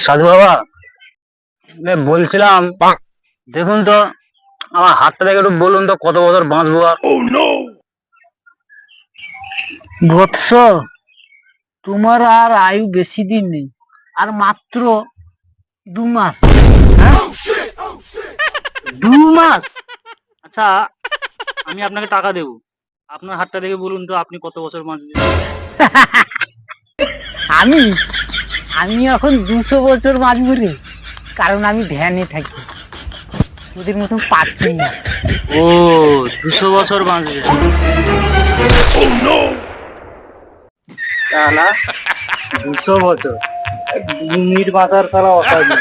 সাধু বাবা, বলছিলাম দেখুন তো, আমার হাতটা দেখে একটু বলুন তো কত বছর বাঁচবো আর। বৎস, তোমার আর আয়ু বেশি দিন নেই, আর মাত্র 2 মাস। হ্যাঁ, 2 মাস? আচ্ছা, আমি আপনাকে টাকা দেবো, আপনার হাতটা দেখে বলুন তো আপনি কত বছর বাঁচবেন। আমি আমি এখন 200 বছর বাঁচবো রে, কারণ আমি ধ্যানে থাকি, তোদের মতন পাচ্ছি না। ও, 200 বছর বাঁচবে না? 200 বছর? 2 মিনিট বাঁচার সারা অসাধ্য।